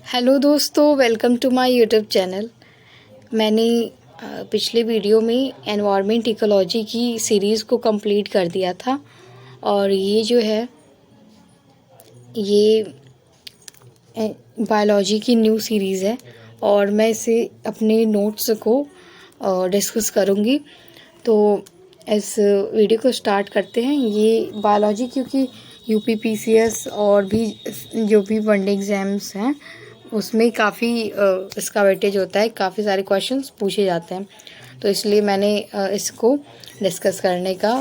Hello दोस्तों, welcome to my YouTube channel. मैंने पिछले वीडियो में एनवायरनमेंट इकोलॉजी की सीरीज़ को कंप्लीट कर दिया था और ये जो है ये बायोलॉजी की न्यू सीरीज़ है और मैं इसे अपने नोट्स को डिस्कस करूँगी। तो इस वीडियो को स्टार्ट करते हैं। ये बायोलॉजी क्योंकि यूपीपीसीएस और भी जो भी वनडे एग्ज़ाम्स हैं उसमें काफ़ी इसका वेटेज होता है, काफ़ी सारे क्वेश्चंस पूछे जाते हैं, तो इसलिए मैंने इसको डिस्कस करने का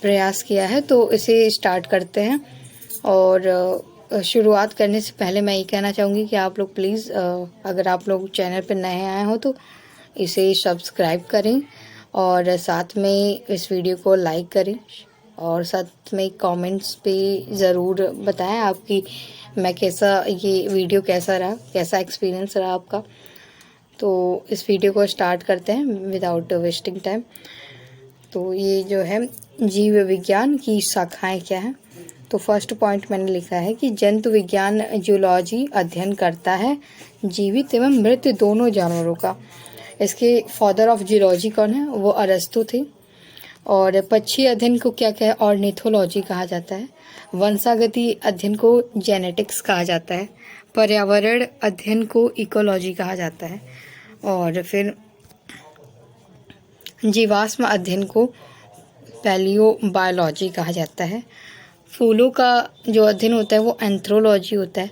प्रयास किया है। तो इसे स्टार्ट करते हैं और शुरुआत करने से पहले मैं ये कहना चाहूँगी कि आप लोग प्लीज़ अगर आप लोग चैनल पर नए आए हो तो इसे सब्सक्राइब करें और साथ में इस वीडियो को लाइक करें और साथ में कमेंट्स पे ज़रूर बताएं आपकी मैं कैसा ये वीडियो कैसा रहा, कैसा एक्सपीरियंस रहा आपका। तो इस वीडियो को स्टार्ट करते हैं विदाउट वेस्टिंग टाइम। तो ये जो है जीव विज्ञान की शाखाएं क्या हैं। तो फर्स्ट पॉइंट मैंने लिखा है कि जंतु विज्ञान जूलॉजी अध्ययन करता है जीवित एवं मृत दोनों जानवरों का। इसके फादर ऑफ जूलॉजी कौन है? वो अरस्तु थे। और पक्षी अध्ययन को क्या क्या ऑर्निथोलॉजी कहा जाता है। वंशागति अध्ययन को जेनेटिक्स कहा जाता है। पर्यावरण अध्ययन को इकोलॉजी कहा जाता है। और फिर जीवाश्म अध्ययन को पैलियोबायोलॉजी कहा जाता है। फूलों का जो अध्ययन होता है वो एंथ्रोलॉजी होता है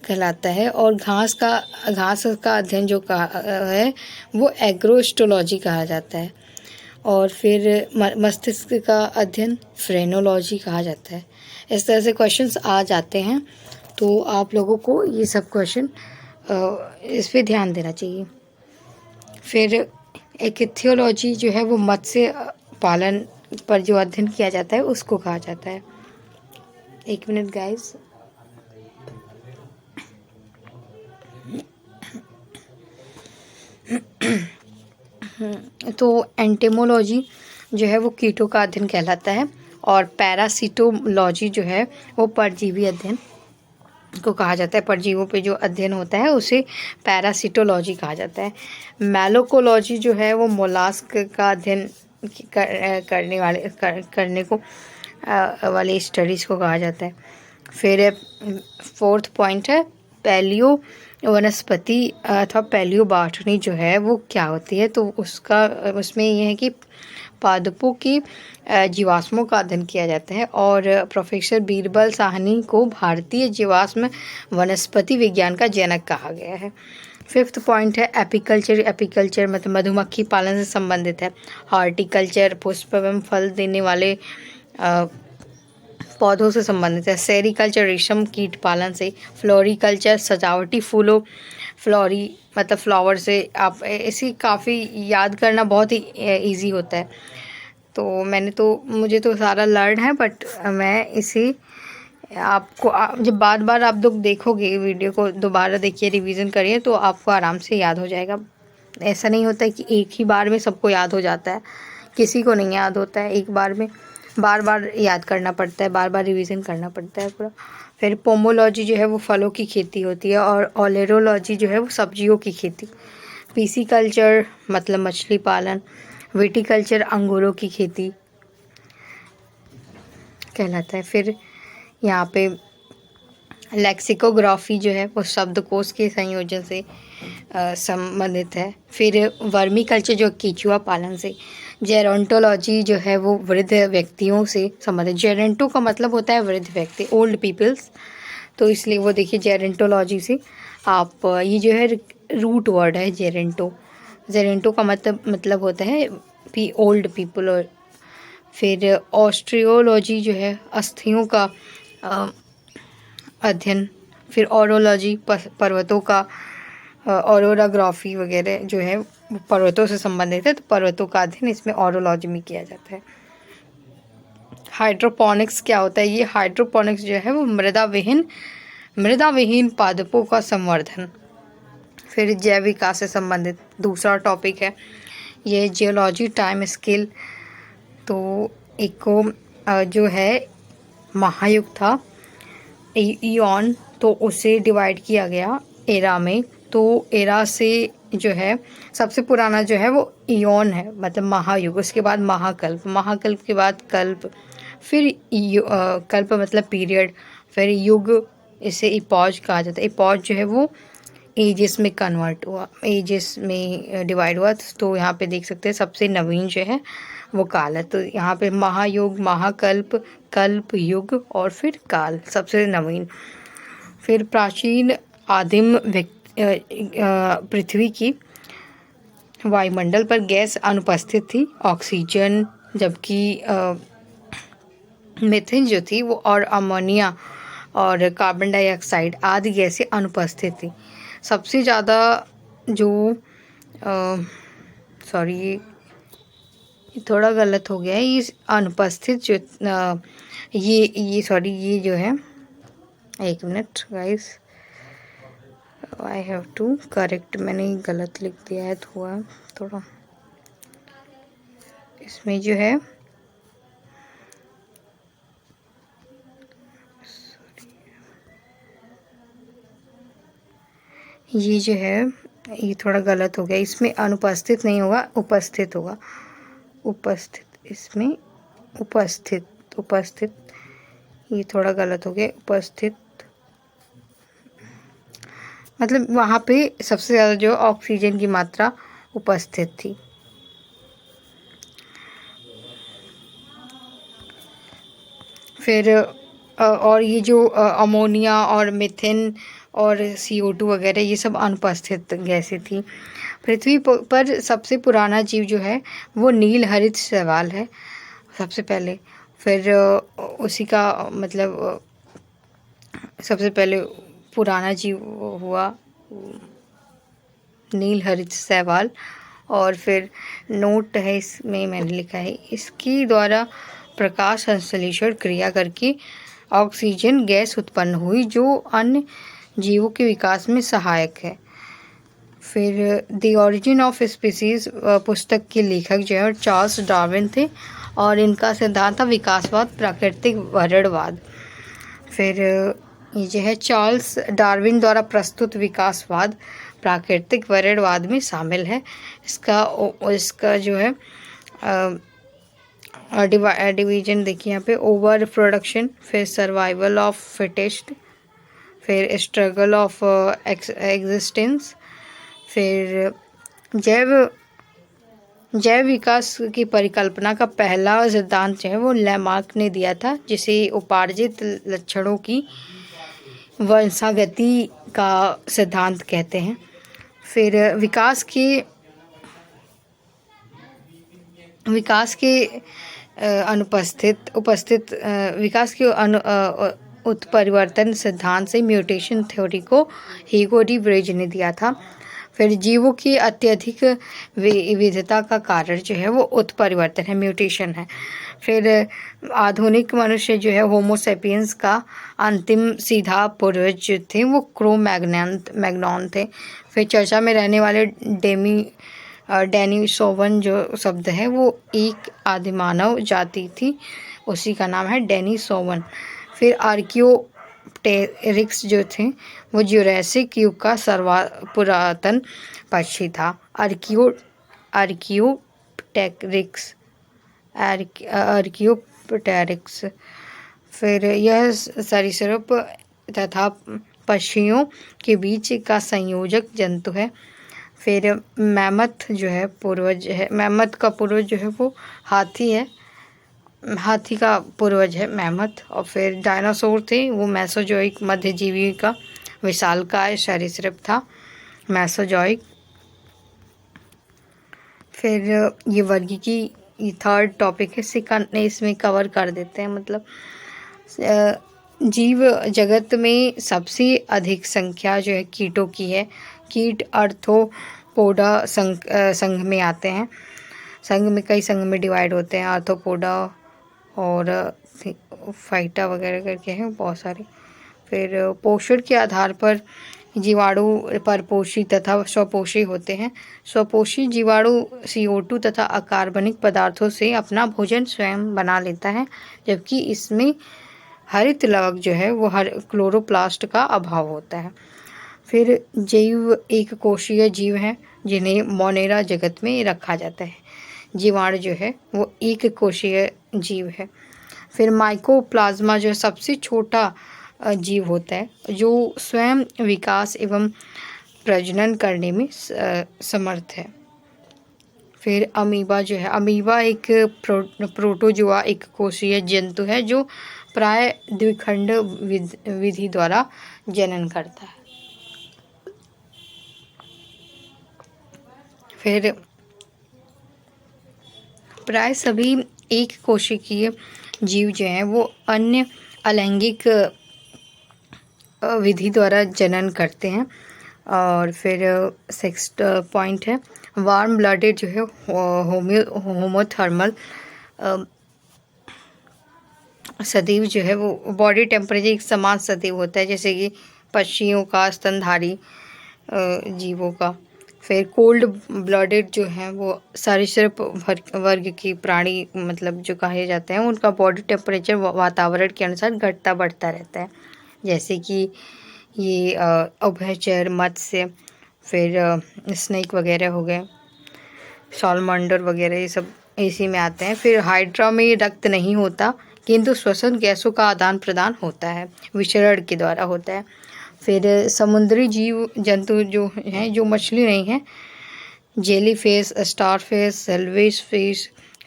कहलाता है। और घास का अध्ययन जो है वो एग्रोस्टोलॉजी कहा जाता है। और फिर मस्तिष्क का अध्ययन फ्रेनोलॉजी कहा जाता है। इस तरह से क्वेश्चंस आ जाते हैं, तो आप लोगों को ये सब क्वेश्चन इस पे ध्यान देना चाहिए। फिर एक इथियोलॉजी जो है वो मत्स्य पालन पर जो अध्ययन किया जाता है उसको कहा जाता है। एक मिनट गाइस। तो एंटेमोलॉजी जो है वो कीटों का अध्ययन कहलाता है। और पैरासिटोलॉजी जो है वो परजीवी अध्ययन को कहा जाता है। परजीवों पे जो अध्ययन होता है उसे पैरासिटोलॉजी कहा जाता है। मैलोकोलॉजी जो है वो मोलास्क का अध्ययन करने को वाली स्टडीज़ को कहा जाता है। फिर फोर्थ पॉइंट है पैलियो वनस्पति अथवा पैलियो बॉटनी जो है वो क्या होती है। तो उसमें ये है कि पादपों की जीवाश्मों का अध्ययन किया जाता है। और प्रोफेसर बीरबल साहनी को भारतीय जीवाश्म वनस्पति विज्ञान का जनक कहा गया है। फिफ्थ पॉइंट है एपिकल्चर मतलब मधुमक्खी पालन से संबंधित है। हॉर्टिकल्चर पुष्प एवं फल देने वाले पौधों से संबंधित है। सेरिकल्चर रेशम कीट पालन से। फ्लोरिकल्चर सजावटी फूलों, फ्लोरी मतलब फ्लावर से। आप इसी काफ़ी याद करना बहुत ही इजी होता है। तो मुझे तो सारा लर्न है, बट मैं इसी आपको जब बार आप लोग देखोगे वीडियो को, दोबारा देखिए, रिवीजन करिए तो आपको आराम से याद हो जाएगा। ऐसा नहीं होता है कि एक ही बार में सबको याद हो जाता है, किसी को नहीं याद होता है एक बार में, बार याद करना पड़ता है, बार रिवीजन करना पड़ता है पूरा। फिर पोमोलॉजी जो है वो फलों की खेती होती है। और ओलेरोलॉजी जो है वो सब्जियों की खेती। पीसीकल्चर मतलब मछली पालन। विटिकल्चर अंगूरों की खेती कहलाता है। फिर यहाँ पे लेक्सिकोग्राफी जो है वो शब्दकोश के संयोजन से संबंधित है। फिर वर्मी कल्चर जो केचुआ पालन से। जेरोंटोलॉजी जो है वो वृद्ध व्यक्तियों से संबंधित। जेरेंटो का मतलब होता है वृद्ध व्यक्ति, ओल्ड पीपल्स, तो इसलिए वो देखिए जेरेंटोलॉजी से आप ये जो है रूट वर्ड है जेरेंटो का मतलब होता है ओल्ड पीपल। और फिर ऑस्ट्रियोलॉजी जो है अस्थियों का अध्ययन। फिर ऑरोलॉजी पर्वतों का ऑरोराग्राफी वगैरह जो है पर्वतों से संबंधित है, तो पर्वतों का अध्ययन इसमें ऑरोलॉजी में किया जाता है। हाइड्रोपोनिक्स क्या होता है? ये हाइड्रोपोनिक्स जो है वो मृदा विहीन पादपों का संवर्धन। फिर जैव विकास से संबंधित दूसरा टॉपिक है ये जियोलॉजी टाइम स्केल। तो एक जो है महायुग था ईऑन तो उसे डिवाइड किया गया एरा में। तो एरा से जो है सबसे पुराना जो है वो इयोन है, मतलब महायुग। उसके बाद महाकल्प, महाकल्प के बाद कल्प, फिर कल्प मतलब पीरियड, फिर युग, इसे इपॉज कहा जाता है। इपॉज जो है वो एजेस में कन्वर्ट हुआ, एजेस में डिवाइड हुआ। तो यहाँ पे देख सकते हैं सबसे नवीन जो है वो काल है। तो यहाँ पे महायुग, महाकल्प, कल्प, युग और फिर काल सबसे नवीन। फिर प्राचीन आदिम पृथ्वी की वायुमंडल पर गैस अनुपस्थित थी, ऑक्सीजन, जबकि मीथेन जो थी वो और अमोनिया और कार्बन डाइऑक्साइड आदि गैसें अनुपस्थित थी। सबसे ज़्यादा जो सॉरी ये थोड़ा गलत हो गया है, ये अनुपस्थित जो ये जो है, एक minute guys, I have to correct, मैंने गलत लिख दिया है थोड़ा। इसमें जो है ये जो है ये थोड़ा गलत हो गया, इसमें अनुपस्थित नहीं होगा, उपस्थित होगा, उपस्थित, इसमें उपस्थित ये थोड़ा गलत हो गया, उपस्थित मतलब वहाँ पे सबसे ज़्यादा जो ऑक्सीजन की मात्रा उपस्थित थी। फिर और ये जो अमोनिया और मीथेन और CO2 वगैरह ये सब अनुपस्थित गैसें थी। पृथ्वी पर सबसे पुराना जीव जो है वो नील हरित शैवाल है सबसे पहले। फिर उसी का मतलब सबसे पहले पुराना जीव हुआ नील हरित शैवाल। और फिर नोट है इसमें मैंने लिखा है, इसके द्वारा प्रकाश संश्लेषण क्रिया करके ऑक्सीजन गैस उत्पन्न हुई जो अन्य जीवों के विकास में सहायक है। फिर द ओरिजिन ऑफ स्पीसीज पुस्तक के लेखक जो है चार्ल्स डार्विन थे और इनका सिद्धांत था विकासवाद, प्राकृतिक वर्णवाद। फिर ये जो है चार्ल्स डार्विन द्वारा प्रस्तुत विकासवाद प्राकृतिक वर्णवाद में शामिल है। इसका जो है डिवीजन देखिए यहाँ पे, ओवर प्रोडक्शन, फिर सर्वाइवल ऑफ फिटेस्ट, फिर स्ट्रगल ऑफ एग्जिस्टेंस, फिर जैव विकास की परिकल्पना का पहला सिद्धांत जो है वो लैमार्क ने दिया था, जिसे उपार्जित लक्षणों की वंशागति का सिद्धांत कहते हैं। फिर विकास के उत्परिवर्तन सिद्धांत से म्यूटेशन थ्योरी को ह्यूगो डी ब्रेज ने दिया था। फिर जीवों की अत्यधिक विविधता का कारण जो है वो उत्परिवर्तन है, म्यूटेशन है। फिर आधुनिक मनुष्य जो है होमो सेपियंस का अंतिम सीधा पूर्वज जो थे वो क्रो मैग्नॉन थे। फिर चर्चा में रहने वाले डेनिसोवन जो शब्द है वो एक आदिमानव जाति थी, उसी का नाम है डेनिसोवन। फिर आर्कियोप्टेरिक्स जो थे वो जुरासिक युग का पुरातन पक्षी था। आर्कियोप्टेरिक्स फिर यह सरीसृप तथा पक्षियों के बीच का संयोजक जंतु है। फिर मैमथ जो है पूर्वज है, मैमथ का पूर्वज जो है वो हाथी है, हाथी का पूर्वज है मैमथ। और फिर डायनासोर थे वो मेसोजोइक मध्यजीवी का विशालकाय सरीसृप था, मेसोजोइक। फिर ये वर्गीकी ये थर्ड टॉपिक है, इसमें कवर कर देते हैं। मतलब जीव जगत में सबसे अधिक संख्या जो है कीटों की है। कीट आर्थ्रोपोडा संघ में आते हैं, कई संघ में डिवाइड होते हैं, आर्थ्रोपोडा और फाइटा वगैरह करके हैं बहुत सारे। फिर पोषण के आधार पर जीवाणु परपोषी तथा स्वपोषी होते हैं। स्वपोषी जीवाणु CO2 तथा अकार्बनिक पदार्थों से अपना भोजन स्वयं बना लेता है, जबकि इसमें हरित लवक जो है वो क्लोरोप्लास्ट का अभाव होता है। फिर जीव एक कोशीय जीव हैं जिन्हें मोनेरा जगत में रखा जाता है। जीवाणु जो है वो एक कोशीय जीव है। फिर माइकोप्लाज्मा जो सबसे छोटा जीव होता है जो स्वयं विकास एवं प्रजनन करने में समर्थ है। फिर अमीबा जो है, अमीबा एक प्रोटोजोआ एक कोशीय जंतु है जो प्राय द्विखंड विधि द्वारा जनन करता है। फिर प्राय सभी एक कोशिकीय जीव जो हैं वो अन्य अलैंगिक विधि द्वारा जनन करते हैं। और फिर 6 पॉइंट है वार्म ब्लडेड जो है होमोथर्मल सदैव जो है वो बॉडी टेम्परेचर एक समान सदैव होता है, जैसे कि पक्षियों का, स्तनधारी जीवों का। फिर कोल्ड ब्लडेड जो है वो सरीसृप वर्ग की प्राणी मतलब जो कहे जाते हैं उनका बॉडी टेम्परेचर वातावरण के अनुसार घटता बढ़ता रहता है, जैसे कि ये उभयचर, मत्स्य, फिर स्नेक वगैरह हो गए, सॉलमंडर वगैरह, ये सब इसी में आते हैं। फिर हाइड्रा में रक्त नहीं होता किंतु श्वसन गैसों का आदान प्रदान होता है, विचरण के द्वारा होता है। फिर समुद्री जीव जंतु जो हैं जो मछली नहीं है, jelly fish, star fish,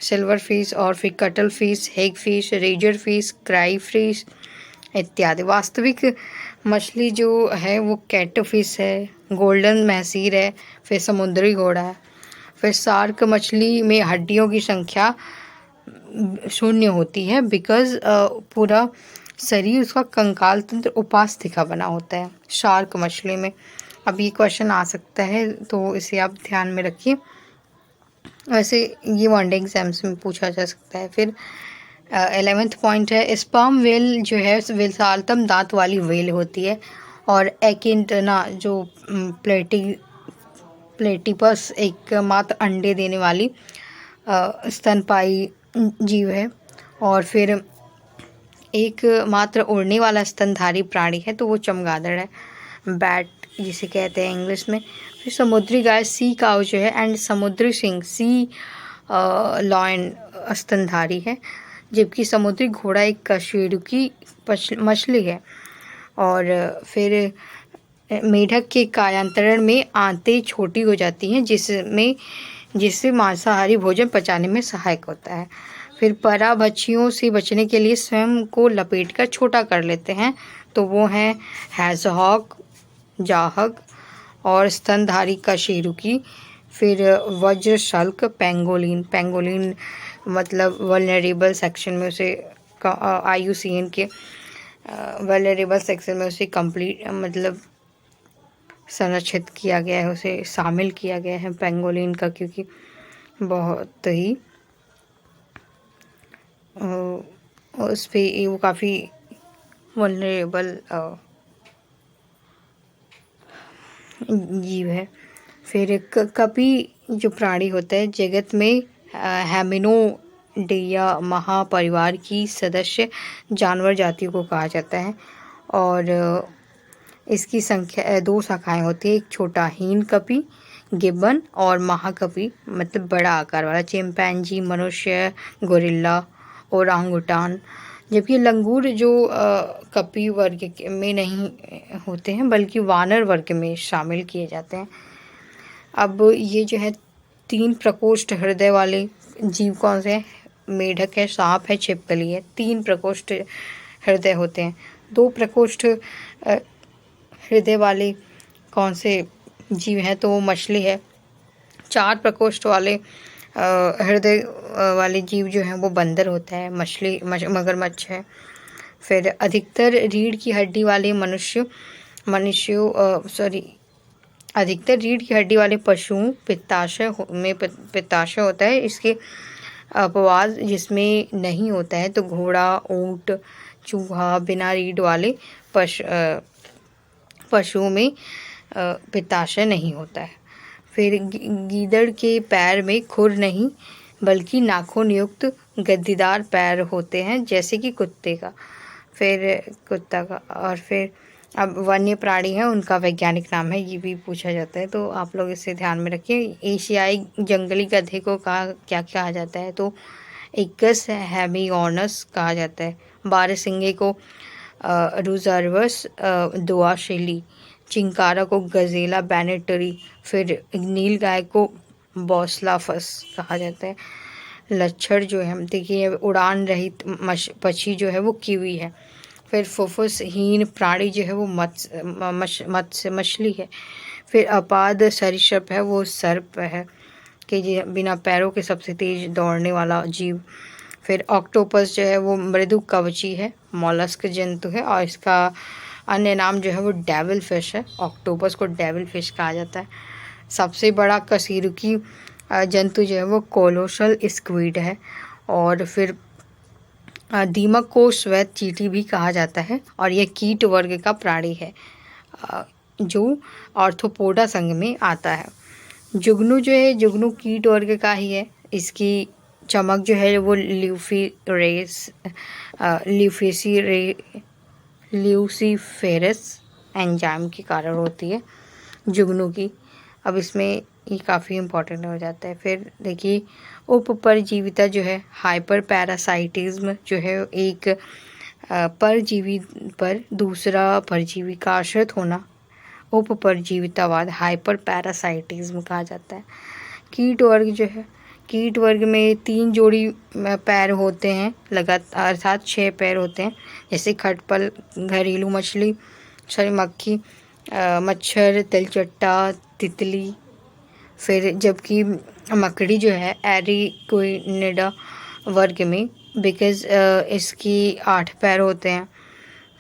silver fish और फिर cuttle fish, hag fish, razor fish, cry fish इत्यादि। वास्तविक मछली जो है वो कैट फिश है, गोल्डन महसीर है, फिर समुद्री घोड़ा है। फिर शार्क मछली में हड्डियों की संख्या 0 होती है बिकॉज पूरा शरीर उसका कंकाल तंत्र उपास्थि बना होता है शार्क मछली में। अब ये क्वेश्चन आ सकता है तो इसे आप ध्यान में रखिए, वैसे ये वनडे एग्जाम्स में पूछा जा सकता है। फिर 11th पॉइंट है स्पर्म वेल जो है विशालतम दांत वाली वेल होती है। और एकिंटना जो प्लेटिपस एक मात्र अंडे देने वाली स्तनपायी जीव है। और फिर एक मात्र उड़ने वाला स्तनधारी प्राणी है तो वो चमगादड़ है, बैट जिसे कहते हैं इंग्लिश में। फिर समुद्री गाय सी काउ जो है एंड समुद्री सिंह सी लॉयन स्तनधारी है, जबकि समुद्री घोड़ा एक कशेरुकी मछली है। और फिर मेढक के कायांतरण में आंतें छोटी हो जाती हैं जिससे मांसाहारी भोजन पचाने में सहायक होता है। फिर पराभक्षियों से बचने के लिए स्वयं को लपेटकर छोटा कर लेते हैं, तो वो हैं हैजहॉग, जाहग और स्तनधारी कशेरुकी। फिर वज्रशल्क, पेंगोलिन मतलब वल्नरेबल सेक्शन में उसे IUCN के वल्नरेबल सेक्शन में उसे कंप्लीट मतलब संरक्षित किया गया है, उसे शामिल किया गया है पेंगोलिन का, क्योंकि बहुत ही उस पर वो काफ़ी वल्नरेबल जीव है। फिर कपी जो प्राणी होता है जगत में हेमिनोडिया महापरिवार की सदस्य जानवर जातियों को कहा जाता है। और इसकी संख्या 2 शाखाएं होती है, एक छोटा हीन कपी गिब्बन और महाकपी मतलब बड़ा आकार वाला चिंपैंजी, मनुष्य, गोरिल्ला, ओरांगुटान। जबकि लंगूर जो कपी वर्ग में नहीं होते हैं बल्कि वानर वर्ग में शामिल किए जाते हैं। अब ये जो है 3 प्रकोष्ठ हृदय वाले जीव कौन से हैं? मेढक है, सांप है, छिपकली है। 3 प्रकोष्ठ हृदय होते हैं। 2 प्रकोष्ठ हृदय वाले कौन से जीव हैं? तो वो मछली है। 4 प्रकोष्ठ वाले हृदय वाले जीव जो हैं वो बंदर होता है, मगरमच्छ है। फिर अधिकतर रीढ़ की हड्डी वाले अधिकतर रीढ़ की हड्डी वाले पशुओं पित्ताशय होता है। इसके अपवाद जिसमें नहीं होता है तो घोड़ा, ऊंट, चूहा बिना रीढ़ वाले पशुओं में पित्ताशय नहीं होता है। फिर गीदड़ के पैर में खुर नहीं बल्कि नाखून युक्त गद्दीदार पैर होते हैं जैसे कि कुत्ते का। फिर कुत्ता का, और फिर अब वन्य प्राणी है उनका वैज्ञानिक नाम है, ये भी पूछा जाता है, तो आप लोग इसे ध्यान में रखिए। एशियाई जंगली गधे को क्या कहा जाता है, तो इकस हेमियोनस कहा जाता है। बारहसिंगे को रुजर्वस दुआशिली, चिंकारा को गजेला बैनेटरी, फिर नील गाय को बॉसलाफस कहा जाता है। लच्छड़ जो है देखिए उड़ान रहित पक्षी जो है वो कीवी है। फिर फुफ्फुसहीन प्राणी जो है वो मत्स्य मछली है। फिर अपाद सरीसृप है वो सर्प है कि बिना पैरों के सबसे तेज दौड़ने वाला जीव। फिर ऑक्टोपस जो है वो मृदु कवची है, मॉलस्क जंतु है, और इसका अन्य नाम जो है वो डेविल फिश है। ऑक्टोपस को डेविल फिश कहा जाता है। सबसे बड़ा कशेरुकी जंतु जो है वो कोलोसल स्क्विड है। और फिर दीमक को श्वेत चींटी भी कहा जाता है, और यह कीट वर्ग का प्राणी है जो आर्थ्रोपोडा संघ में आता है। जुगनू जो है, जुगनू कीट वर्ग का ही है। इसकी चमक जो है वो ल्यूसीफेरस एंजाइम के कारण होती है जुगनू की। अब इसमें ये काफ़ी इम्पोर्टेंट हो जाता है। फिर देखिए उपपरजीविता जो है, हाइपर पैरासाइटिज्म जो है एक परजीवी पर दूसरा परजीवी का आश्रित होना, उपपरजीवितावाद हाइपर पैरासाइटिज्म कहा जाता है। कीट वर्ग जो है, कीट वर्ग में 3 जोड़ी पैर होते हैं लगातार, अर्थात 6 पैर होते हैं, जैसे खटपल, घरेलू मछली, सॉरी मक्खी, मच्छर, तिलचट्टा, तितली। फिर जबकि मकड़ी जो है एरिकोनिडा वर्ग में, बिकॉज इसकी 8 पैर होते हैं।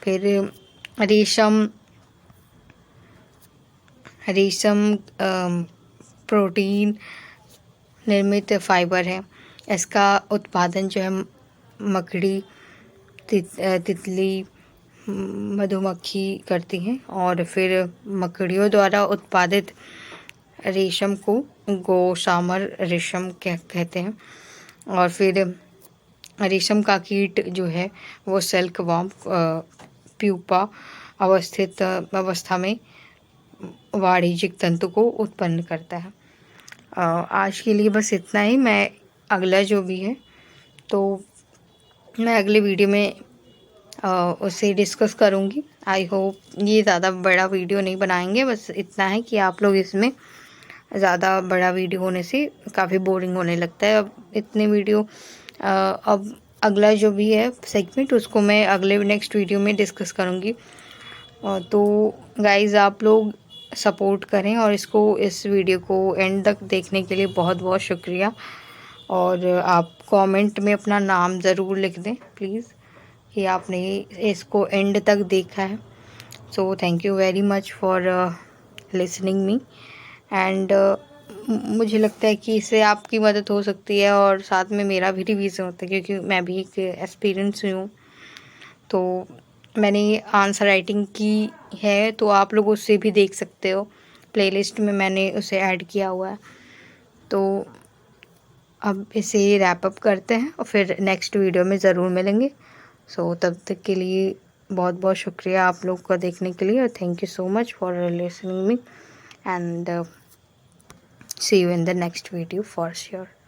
फिर रेशम प्रोटीन निर्मित फाइबर है। इसका उत्पादन जो है मकड़ी, तितली, मधुमक्खी करती हैं, और फिर मकड़ियों द्वारा उत्पादित रेशम को गोशामर रेशम कहते हैं। और फिर रेशम का कीट जो है वो सिल्क वॉर्म प्यूपा अवस्थित अवस्था में वाणिज्यिक तंतु को उत्पन्न करता है। आज के लिए बस इतना ही। मैं अगला जो भी है तो मैं अगले वीडियो में उसे डिस्कस करूँगी। आई होप ये ज़्यादा बड़ा वीडियो नहीं बनाएंगे, बस इतना है कि आप लोग इसमें ज़्यादा बड़ा वीडियो होने से काफ़ी बोरिंग होने लगता है। अब इतने वीडियो अब अगला जो भी है सेगमेंट उसको मैं अगले नेक्स्ट वीडियो में डिस्कस करूँगी। तो गाइज़ आप लोग सपोर्ट करें, और इस वीडियो को एंड तक देखने के लिए बहुत बहुत शुक्रिया। और आप कमेंट में अपना नाम ज़रूर लिख दें प्लीज़ कि आपने इसको एंड तक देखा है। So thank you very much for listening me. And मुझे लगता है कि इससे आपकी मदद हो सकती है, और साथ में मेरा भी रिवीजन होता है, क्योंकि मैं भी एक एक्सपीरियंस हुई हूँ। तो मैंने आंसर राइटिंग की है, तो आप लोग उससे भी देख सकते हो, प्लेलिस्ट में मैंने उसे ऐड किया हुआ है। तो अब इसे रैप अप करते हैं, और फिर नेक्स्ट वीडियो में ज़रूर मिलेंगे। सो तब तक के लिए बहुत बहुत शुक्रिया आप लोग को देखने के लिए, और thank you so much for listening me, and see you in the next video for sure.